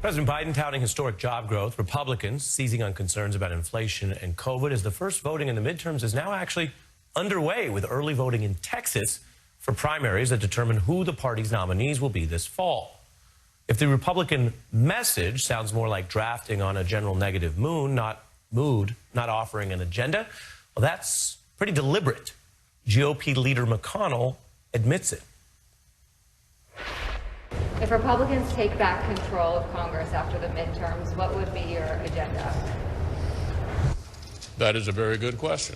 President Biden touting historic job growth, Republicans seizing on concerns about inflation and COVID as the first voting in the midterms is now actually underway with early voting in Texas for primaries that determine who the party's nominees will be this fall. If the Republican message sounds more like drafting on a general negative not offering an agenda, well, that's pretty deliberate. GOP leader McConnell admits it. If Republicans take back control of Congress after the midterms, what would be your agenda? That is a very good question,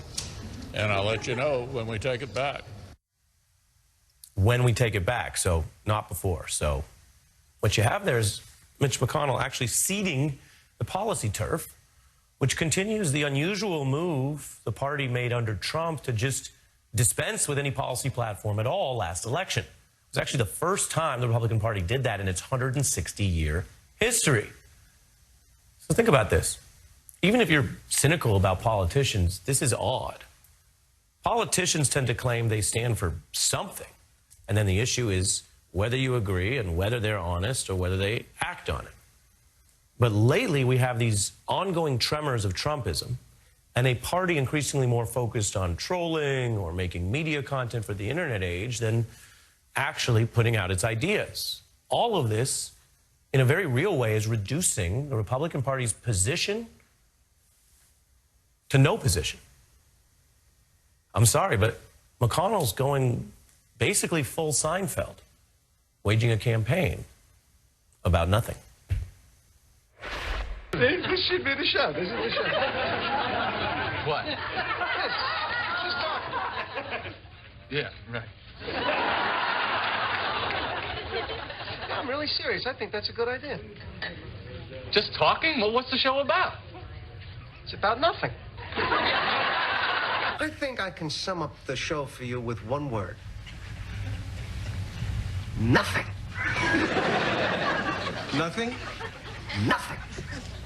and I'll let you know when we take it back. When we take it back, so not before. So what you have there is Mitch McConnell actually ceding the policy turf, which continues the unusual move the party made under Trump to just dispense with any policy platform at all last election. It was actually the first time the Republican Party did that in its 160-year history. So think about this. Even if you're cynical about politicians, this is odd. Politicians tend to claim they stand for something, and then the issue is whether you agree and whether they're honest or whether they act on it. But lately, we have these ongoing tremors of Trumpism and a party increasingly more focused on trolling or making media content for the internet age than actually putting out its ideas. All of this, in a very real way, is reducing the Republican Party's position to no position. I'm sorry, but McConnell's going basically full Seinfeld, waging a campaign about nothing. This should be the show. This is the show. What? Yes, just talking. Yeah, right. I'm really serious. I think that's a good idea. Just talking? Well, what's the show about? It's about nothing. I think I can sum up the show for you with one word. Nothing. Nothing? Nothing.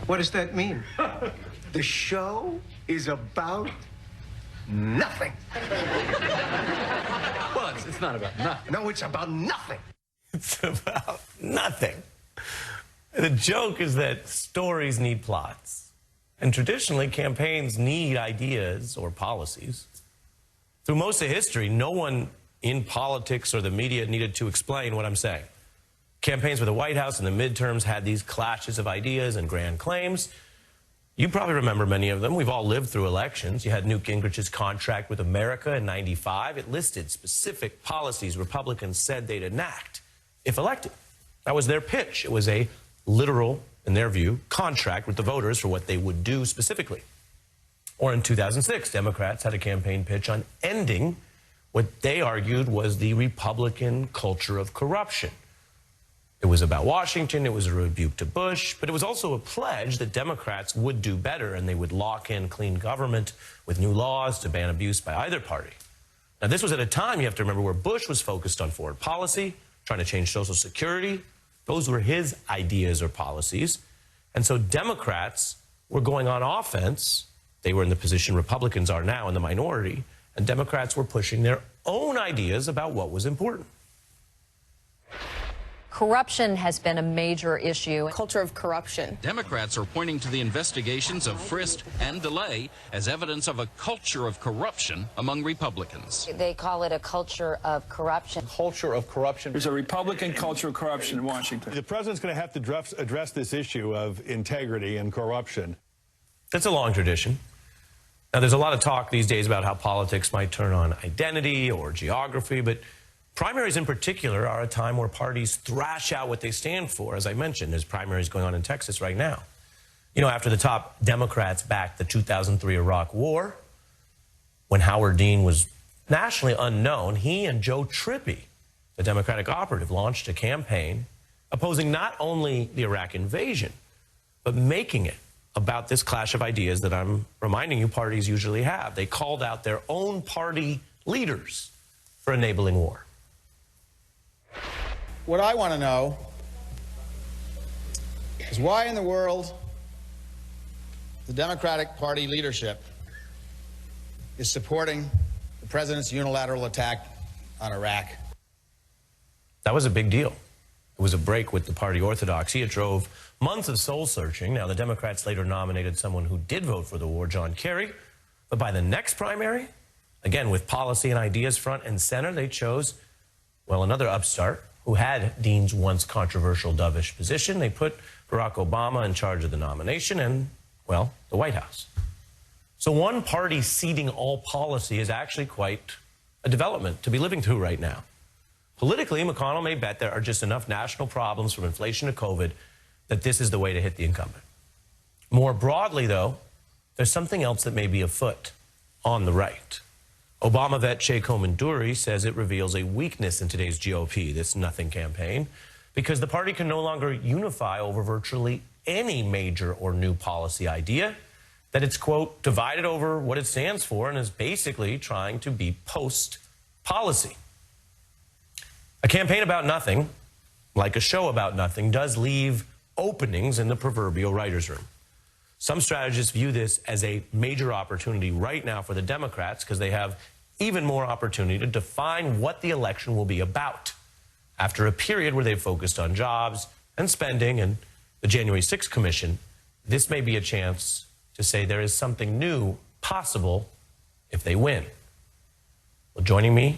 What does that mean? The show is about nothing. Well, it's not about nothing. No, it's about nothing. It's about nothing. The joke is that stories need plots. And traditionally, campaigns need ideas or policies. Through most of history, no one in politics or the media needed to explain what I'm saying. Campaigns for the White House and the midterms had these clashes of ideas and grand claims. You probably remember many of them. We've all lived through elections. You had Newt Gingrich's contract with America in '95. It listed specific policies Republicans said they'd enact if elected. That was their pitch. It was a literal, in their view, contract with the voters for what they would do specifically. Or in 2006, Democrats had a campaign pitch on ending what they argued was the Republican culture of corruption. It was about Washington, it was a rebuke to Bush, but it was also a pledge that Democrats would do better and they would lock in clean government with new laws to ban abuse by either party. Now, this was at a time, you have to remember, where Bush was focused on foreign policy, trying to change Social Security. Those were his ideas or policies. And so Democrats were going on offense. They were in the position Republicans are now in the minority, and Democrats were pushing their own ideas about what was important. Corruption has been a major issue. Culture of corruption. Democrats are pointing to the investigations of Frist and DeLay as evidence of a culture of corruption among Republicans. They call it a culture of corruption. Culture of corruption. There's a Republican culture of corruption in Washington. The president's going to have to address this issue of integrity and corruption. That's a long tradition. Now, there's a lot of talk these days about how politics might turn on identity or geography, but primaries in particular are a time where parties thrash out what they stand for. As I mentioned, there's primaries going on in Texas right now. You know, after the top Democrats backed the 2003 Iraq War, when Howard Dean was nationally unknown, he and Joe Trippi, the Democratic operative, launched a campaign opposing not only the Iraq invasion, but making it about this clash of ideas that I'm reminding you parties usually have. They called out their own party leaders for enabling war. What I want to know is why in the world the Democratic Party leadership is supporting the president's unilateral attack on Iraq. That was a big deal. It was a break with the party orthodoxy. It drove months of soul searching. Now, the Democrats later nominated someone who did vote for the war, John Kerry. But by the next primary, again, with policy and ideas front and center, they chose, well, another upstart who had Dean's once controversial dovish position. They put Barack Obama in charge of the nomination and, well, the White House. So one party ceding all policy is actually quite a development to be living through right now. Politically, McConnell may bet there are just enough national problems from inflation to COVID that this is the way to hit the incumbent. More broadly, though, there's something else that may be afoot on the right. Obama vet Che Komanduri says it reveals a weakness in today's GOP, this nothing campaign, because the party can no longer unify over virtually any major or new policy idea, that it's, quote, divided over what it stands for and is basically trying to be post-policy. A campaign about nothing, like a show about nothing, does leave openings in the proverbial writer's room. Some strategists view this as a major opportunity right now for the Democrats because they have even more opportunity to define what the election will be about. After a period where they've focused on jobs and spending and the January 6th Commission, this may be a chance to say there is something new possible if they win. Well, joining me,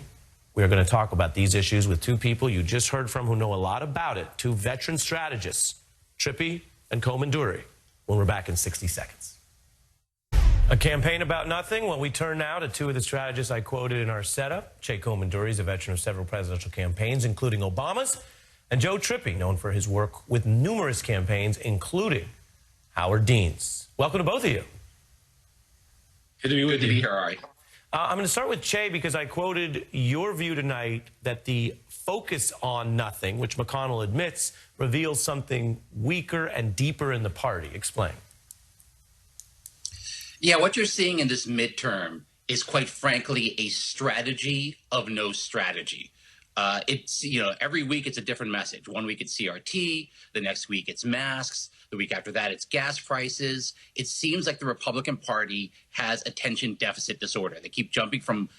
we are going to talk about these issues with two people you just heard from who know a lot about it, two veteran strategists, Trippi and Komanduri, when we're back in 60 seconds. A campaign about nothing? Well, we turn now to two of the strategists I quoted in our setup. Che Komanduri is a veteran of several presidential campaigns, including Obama's, and Joe Trippi, known for his work with numerous campaigns, including Howard Dean's. Welcome to both of you. Good to be with you. Good to be here, all right. I'm going to start with Che because I quoted your view tonight that the focus on nothing, which McConnell admits, reveals something weaker and deeper in the party. Explain. Yeah, what you're seeing in this midterm is, quite frankly, a strategy of no strategy. It's, every week it's a different message. One week it's CRT, the next week it's masks, the week after that it's gas prices. It seems like the Republican Party has attention deficit disorder. They keep jumping from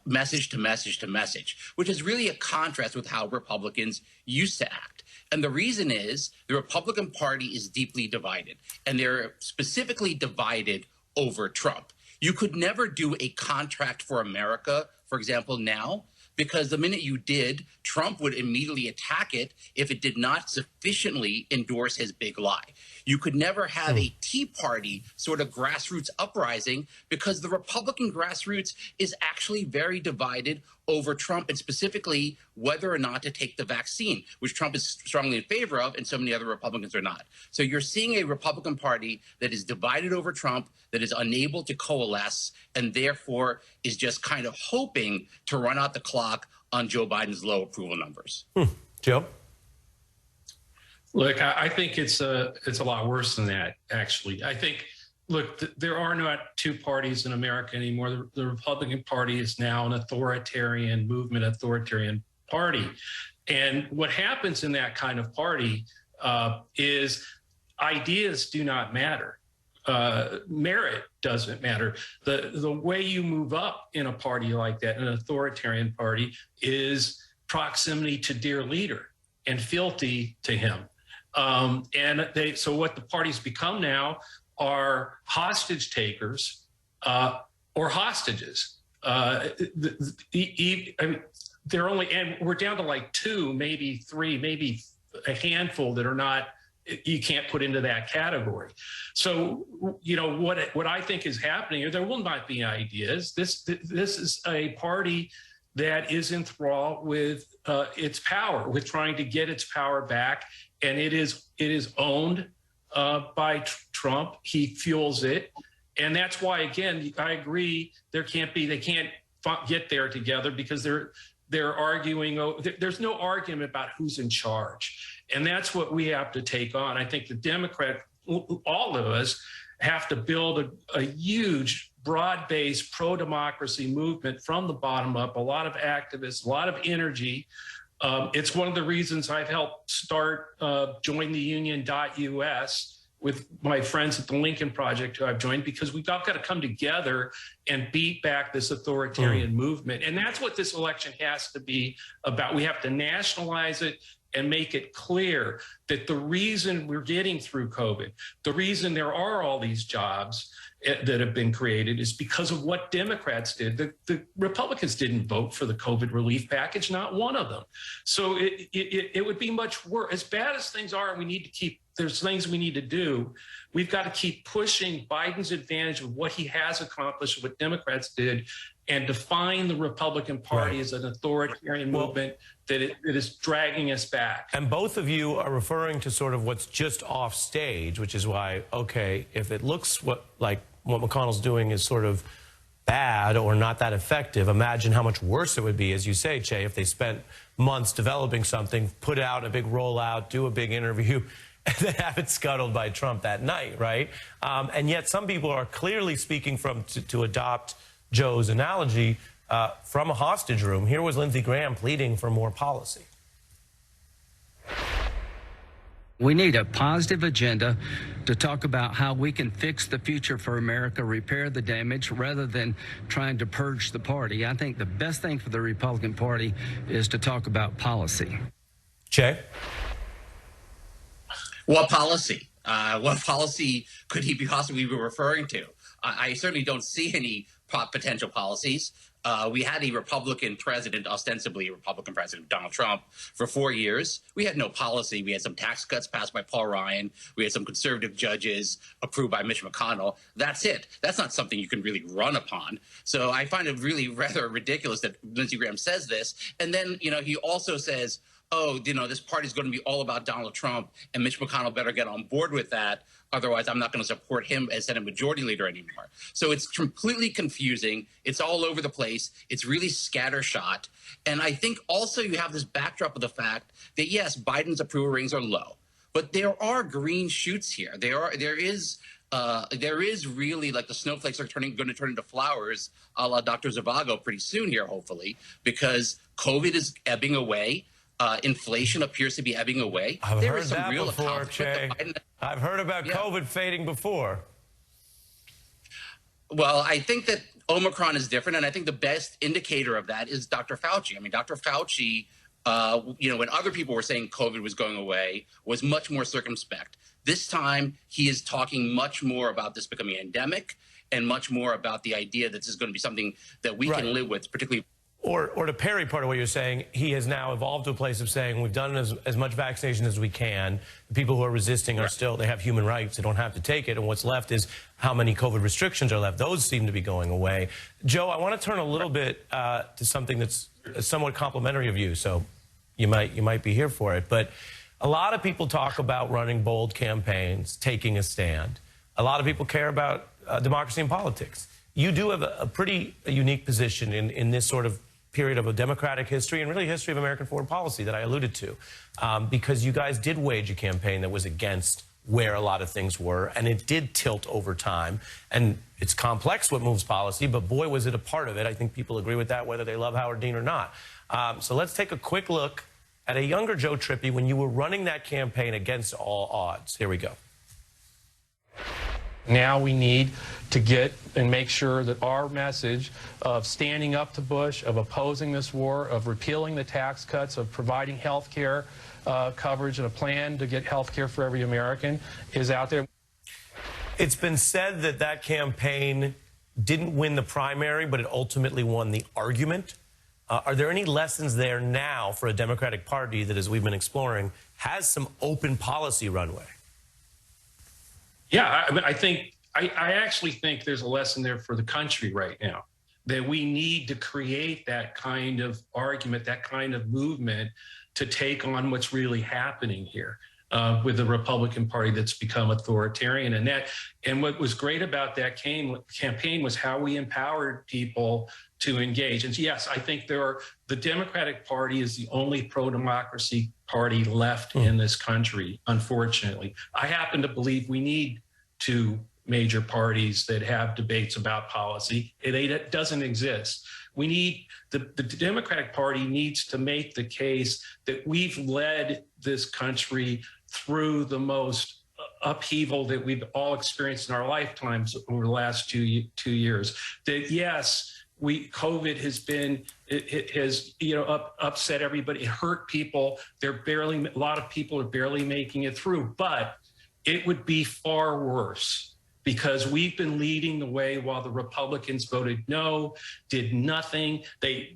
message to message to message, which is really a contrast with how Republicans used to act. And the reason is the Republican Party is deeply divided, and they're specifically divided over Trump. You could never do a contract for America, for example, now, because the minute you did, Trump would immediately attack it if it did not sufficiently endorse his big lie. You could never have a Tea Party sort of grassroots uprising because the Republican grassroots is actually very divided over Trump, and specifically whether or not to take the vaccine, which Trump is strongly in favor of and so many other Republicans are not. So you're seeing a Republican Party that is divided over Trump, that is unable to coalesce, and therefore is just kind of hoping to run out the clock on Joe Biden's low approval numbers. Joe? Look, I think it's a lot worse than that, actually. I think, look, there are not two parties in America anymore. The Republican Party is now an authoritarian movement, authoritarian party. And what happens in that kind of party is ideas do not matter. Merit doesn't matter. The way you move up in a party like that, an authoritarian party, is proximity to dear leader and fealty to him. So what the parties become now are hostage takers or hostages. They're only, and we're down to like two, maybe three, maybe a handful that are not, you can't put into that category. So, what I think is happening, there will not be ideas. This is a party that is enthralled with its power, with trying to get its power back, and it is owned by Trump. He fuels it, and that's why, again, I agree. They can't get there together because they're arguing. There's no argument about who's in charge, and that's what we have to take on. I think the Democrat, all of us, have to build a huge, broad-based pro-democracy movement from the bottom up. A lot of activists, a lot of energy. It's one of the reasons I've helped start jointheunion.us, with my friends at the Lincoln Project who I've joined, because we've got to come together and beat back this authoritarian movement. And that's what this election has to be about. We have to nationalize it and make it clear that the reason we're getting through COVID, the reason there are all these jobs that have been created is because of what Democrats did. The Republicans didn't vote for the COVID relief package, not one of them. So it would be much worse. As bad as things are, we need to keep, there's things we need to do. We've got to keep pushing Biden's advantage of what he has accomplished, what Democrats did, and define the Republican Party as an authoritarian movement that is dragging us back. And both of you are referring to sort of what's just off stage, which is why, okay, if it looks like what McConnell's doing is sort of bad or not that effective, imagine how much worse it would be, as you say, Che, if they spent months developing something, put out a big rollout, do a big interview, and then have it scuttled by Trump that night, right? And yet some people are clearly speaking to adopt Joe's analogy from a hostage room. Here was Lindsey Graham pleading for more policy. We need a positive agenda to talk about how we can fix the future for America, repair the damage, rather than trying to purge the party. I think the best thing for the Republican Party is to talk about policy. Che? What policy? What policy could he possibly be referring to? I certainly don't see any potential policies. We had a Republican president, ostensibly a Republican president, Donald Trump, for 4 years. We had no policy. We had some tax cuts passed by Paul Ryan. We had some conservative judges approved by Mitch McConnell. That's it. That's not something you can really run upon. So I find it really rather ridiculous that Lindsey Graham says this. And then, he also says, oh, this party is going to be all about Donald Trump, and Mitch McConnell better get on board with that. Otherwise, I'm not going to support him as Senate Majority Leader anymore. So it's completely confusing. It's all over the place. It's really scattershot. And I think also you have this backdrop of the fact that, yes, Biden's approval ratings are low, but there are green shoots here. There is really, like, the snowflakes are going to turn into flowers, a la Dr. Zhivago pretty soon here, hopefully, because COVID is ebbing away. Inflation appears to be ebbing away. I've heard that before, Che. I've heard about COVID fading before. Well, I think that Omicron is different, and I think the best indicator of that is Dr. Fauci. I mean, Dr. Fauci, when other people were saying COVID was going away, was much more circumspect. This time, he is talking much more about this becoming endemic and much more about the idea that this is going to be something that we can live with, particularly. Or to parry part of what you're saying, he has now evolved to a place of saying we've done as much vaccination as we can. The people who are resisting are still, they have human rights. They don't have to take it. And what's left is how many COVID restrictions are left. Those seem to be going away. Joe, I want to turn a little bit to something that's somewhat complimentary of you. So you might be here for it. But a lot of people talk about running bold campaigns, taking a stand. A lot of people care about democracy and politics. You do have a pretty unique position in this sort of period of a democratic history and really history of American foreign policy that I alluded to, because you guys did wage a campaign that was against where a lot of things were, and it did tilt over time. And it's complex what moves policy, but boy, was it a part of it. I think people agree with that, whether they love Howard Dean or not. So let's take a quick look at a younger Joe Trippi when you were running that campaign against all odds. Here we go. Now we need to get and make sure that our message of standing up to Bush, of opposing this war, of repealing the tax cuts, of providing health care coverage and a plan to get health care for every American is out there. It's been said that that campaign didn't win the primary, but it ultimately won the argument. Are there any lessons there now for a Democratic Party that, as we've been exploring, has some open policy runway? Yeah, I actually think there's a lesson there for the country right now, that we need to create that kind of argument, that kind of movement to take on what's really happening here with the Republican Party that's become authoritarian. And what was great about that campaign was how we empowered people to engage. And yes, I think the Democratic Party is the only pro-democracy party left in this country, unfortunately. I happen to believe we need two major parties that have debates about policy. It doesn't exist. We need, the Democratic Party needs to make the case that we've led this country through the most upheaval that we've all experienced in our lifetimes over the last 2 years. That yes, COVID has been, it has, you know, upset everybody. It hurt people. A lot of people are barely making it through, but it would be far worse because we've been leading the way while the Republicans voted no, did nothing. They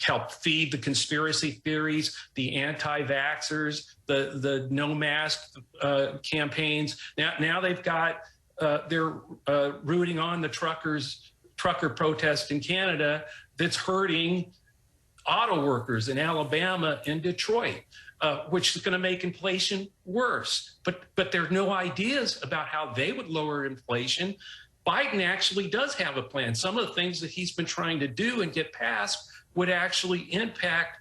helped feed the conspiracy theories, the anti-vaxxers, the no mask campaigns. Now they've got, they're rooting on the trucker protest in Canada that's hurting auto workers in Alabama and Detroit, which is going to make inflation worse. But there are no ideas about how they would lower inflation. Biden actually does have a plan. Some of the things that he's been trying to do and get passed would actually impact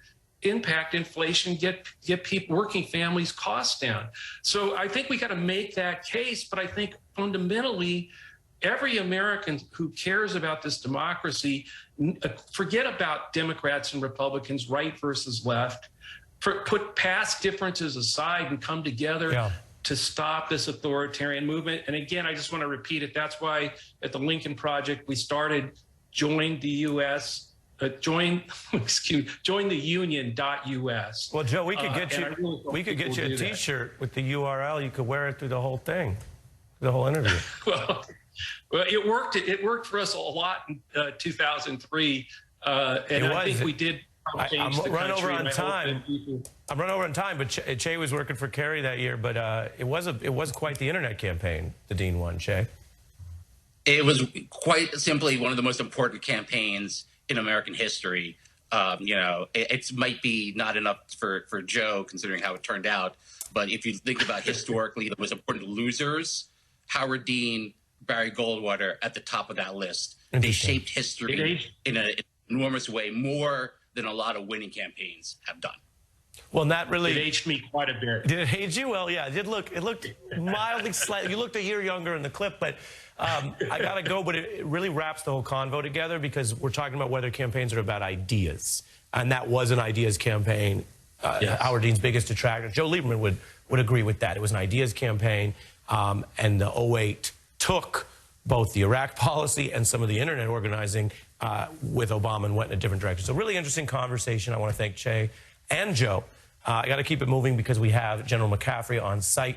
inflation, get people, working families' costs down. So I think we got to make that case. But I think fundamentally, every American who cares about this democracy, forget about Democrats and Republicans, right versus left, put past differences aside and come together to stop this authoritarian movement. And again, I just want to repeat it. That's why at the Lincoln Project, we started join the union.us. Well, Joe, we could get you a T-shirt with the URL. You could wear it through the whole thing, the whole interview. Well, it worked. It worked for us a lot in 2003, and I think we did. I'm run over on time. I'm run over on time, but Che was working for Kerry that year. But it was quite the internet campaign the Dean won, Che. It was quite simply one of the most important campaigns in American history. You know, it might be not enough for Joe considering how it turned out, but if you think about historically the most important losers, Howard Dean, Barry Goldwater at the top of that list. They shaped history in an enormous way, more than a lot of winning campaigns have done. Well, that really... It aged me quite a bit. Did it age you? Well, yeah, it looked mildly slightly... You looked a year younger in the clip, but I got to go, but it really wraps the whole convo together because we're talking about whether campaigns are about ideas. And that was an ideas campaign. Yes. Howard Dean's biggest detractor. Joe Lieberman would agree with that. It was an ideas campaign, and the 08 took both the Iraq policy and some of the internet organizing with Obama and went in a different direction. So really interesting conversation. I want to thank Che and Joe. I got to keep it moving because we have General McCaffrey on site